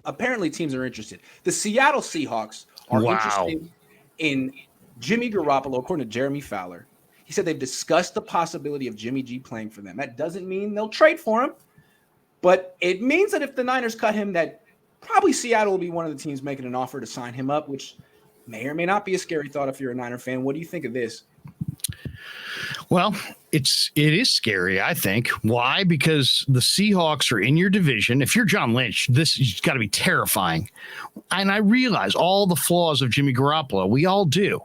apparently teams are interested. The Seattle Seahawks are interested in Jimmy Garoppolo, according to Jeremy Fowler. He said they've discussed the possibility of Jimmy G playing for them. That doesn't mean they'll trade for him, but it means that if the Niners cut him, that probably Seattle will be one of the teams making an offer to sign him up, which may or may not be a scary thought if you're a Niner fan. What do you think of this? Well, it is scary, I think. Why? Because the Seahawks are in your division. If you're John Lynch, this has got to be terrifying. And I realize all the flaws of Jimmy Garoppolo. We all do.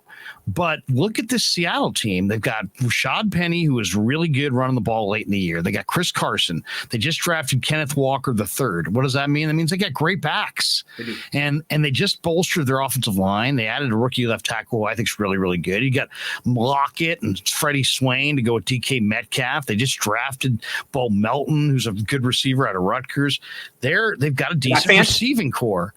But look at this Seattle team. They've got Rashad Penny, who is really good running the ball late in the year. They got Chris Carson. They just drafted Kenneth Walker III. What does that mean? That means they got great backs. And they just bolstered their offensive line. They added a rookie left tackle who I think is really, really good. You got Lockett and Freddie Swain to go with DK Metcalf. They just drafted Bo Melton, who's a good receiver out of Rutgers. They've got a decent receiving core.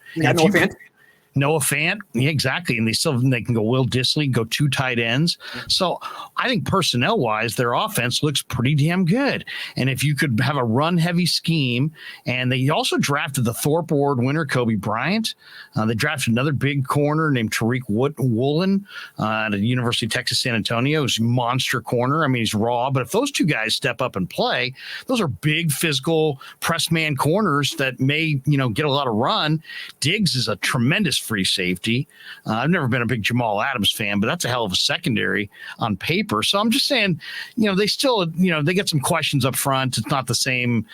Noah Fant, yeah, exactly, and they can go Will Dissly, go 2 tight ends. So I think personnel wise, their offense looks pretty damn good. And if you could have a run heavy scheme, and they also drafted the Thorpe Award winner Kobe Bryant. They drafted another big corner named Tariq Woolen at the University of Texas San Antonio. He's a monster corner. I mean, he's raw, but if those two guys step up and play, those are big physical press man corners that may get a lot of run. Diggs is a tremendous free safety. I've never been a big Jamal Adams fan, but that's a hell of a secondary on paper. So I'm just saying, they still, they get some questions up front. It's not the same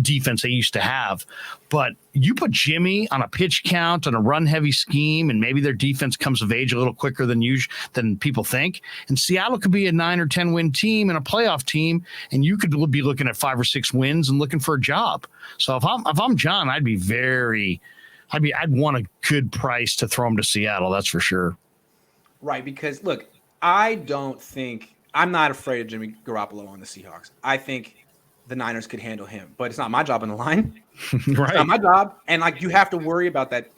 defense they used to have, but you put Jimmy on a pitch count and a run heavy scheme, and maybe their defense comes of age a little quicker than people think. And Seattle could be a 9 or 10 win team and a playoff team, and you could be looking at 5 or 6 wins and looking for a job. So if I'm John, I'd want a good price to throw him to Seattle. That's for sure. Right. Because look, I'm not afraid of Jimmy Garoppolo on the Seahawks. I think the Niners could handle him, but it's not my job on the line. Right. It's not my job. And you have to worry about that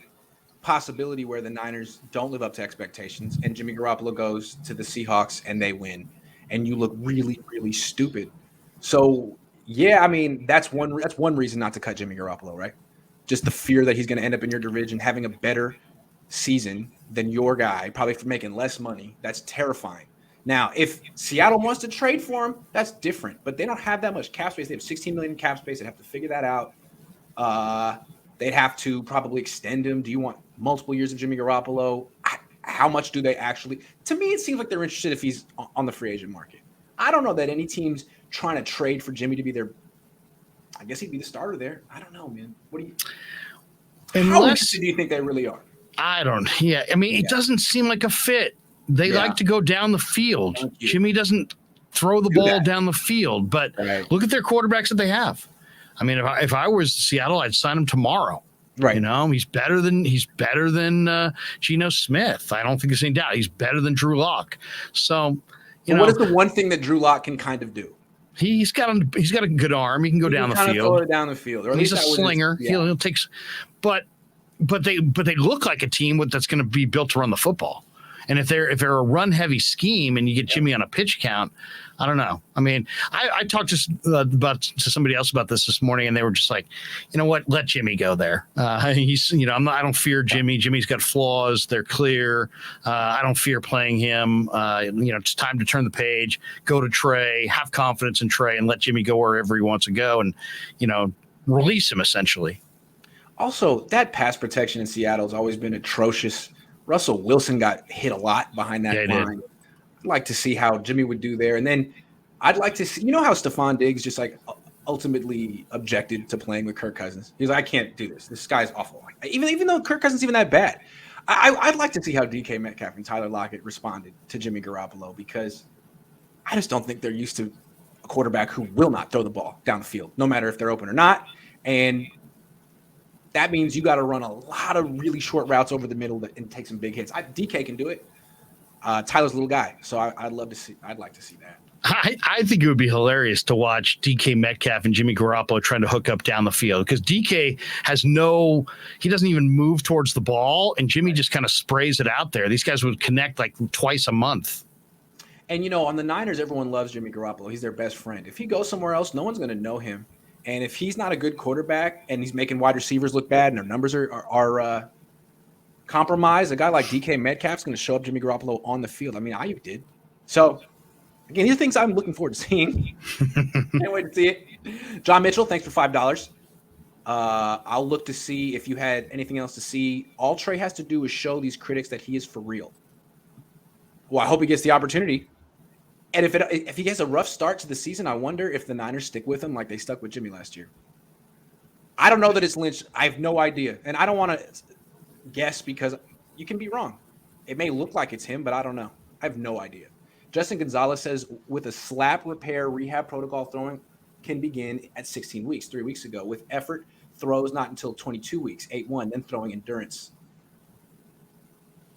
possibility where the Niners don't live up to expectations and Jimmy Garoppolo goes to the Seahawks and they win and you look really, really stupid. So yeah, I mean, that's one reason not to cut Jimmy Garoppolo, right? Just the fear that he's going to end up in your division having a better season than your guy, probably for making less money. That's terrifying. Now, if Seattle wants to trade for him, that's different. But they don't have that much cap space. They have $16 million in cap space. They have to figure that out. They'd have to probably extend him. Do you want multiple years of Jimmy Garoppolo? How much do they actually? To me, it seems like they're interested if he's on the free agent market. I don't know that any team's trying to trade for Jimmy to be their. I guess he'd be the starter there. I don't know, man. How interested do you think they really are? I don't. Yeah, I mean, it doesn't seem like a fit. They like to go down the field. Jimmy doesn't throw the ball down the field, but look at their quarterbacks that they have. I mean, if I was Seattle, I'd sign him tomorrow. Right. He's better than Geno Smith. I don't think there's any doubt. He's better than Drew Lock. So, what is the one thing that Drew Lock can kind of do? He's got a good arm. He can go down the field. Throw it down the field. Or he's a slinger. He'll take, but they look like a team that's going to be built to run the football. And if they're a run heavy scheme and you get Jimmy on a pitch count, I don't know. I mean, I talked to somebody else about this morning, and they were just like, you know what, let Jimmy go there. He's, I don't fear Jimmy. Jimmy's got flaws. They're clear. I don't fear playing him. It's time to turn the page, go to Trey, have confidence in Trey, and let Jimmy go wherever he wants to go, and release him essentially. Also, that pass protection in Seattle has always been atrocious. Russell Wilson got hit a lot behind that line. I'd like to see how Jimmy would do there. And then I'd like to see, how Stephon Diggs just ultimately objected to playing with Kirk Cousins. He's like, I can't do this. This guy's awful. Even though Kirk Cousins isn't even that bad. I'd like to see how DK Metcalf and Tyler Lockett responded to Jimmy Garoppolo, because I just don't think they're used to a quarterback who will not throw the ball down the field, no matter if they're open or not. And that means you got to run a lot of really short routes over the middle and take some big hits. DK can do it. Tyler's a little guy, so I'd like to see that. I think it would be hilarious to watch DK Metcalf and Jimmy Garoppolo trying to hook up down the field, because DK he doesn't even move towards the ball, and Jimmy just kind of sprays it out there. These guys would connect like twice a month. And, on the Niners, everyone loves Jimmy Garoppolo. He's their best friend. If he goes somewhere else, no one's going to know him. And if he's not a good quarterback and he's making wide receivers look bad and their numbers are compromised, a guy like DK Metcalf's going to show up Jimmy Garoppolo on the field. I mean, Ayuk did. So, again, these are things I'm looking forward to seeing. Can't wait to see it. John Mitchell, thanks for $5. I'll look to see if you had anything else to see. All Trey has to do is show these critics that he is for real. Well, I hope he gets the opportunity. And if he gets a rough start to the season, I wonder if the Niners stick with him like they stuck with Jimmy last year. I don't know that it's Lynch. I have no idea. And I don't want to guess because you can be wrong. It may look like it's him, but I don't know. I have no idea. Justin Gonzalez says with a slap repair rehab protocol, throwing can begin at 16 weeks, 3 weeks ago. With effort, throws not until 22 weeks, 8-1, then throwing endurance.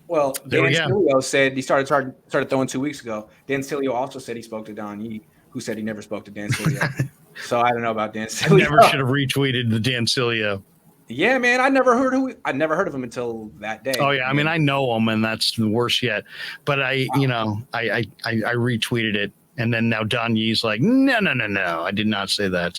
Well, Dan Sileo said he started throwing 2 weeks ago. Dan Sileo also said he spoke to Don Yee, who said he never spoke to Dan Sileo. So I don't know about Dan Sileo. I never should have retweeted the Dan Sileo. Yeah, man, I never heard of him until that day. Oh yeah, I mean I know him, and that's the worst yet. But I retweeted it, and then now Don Yee's like, no, I did not say that.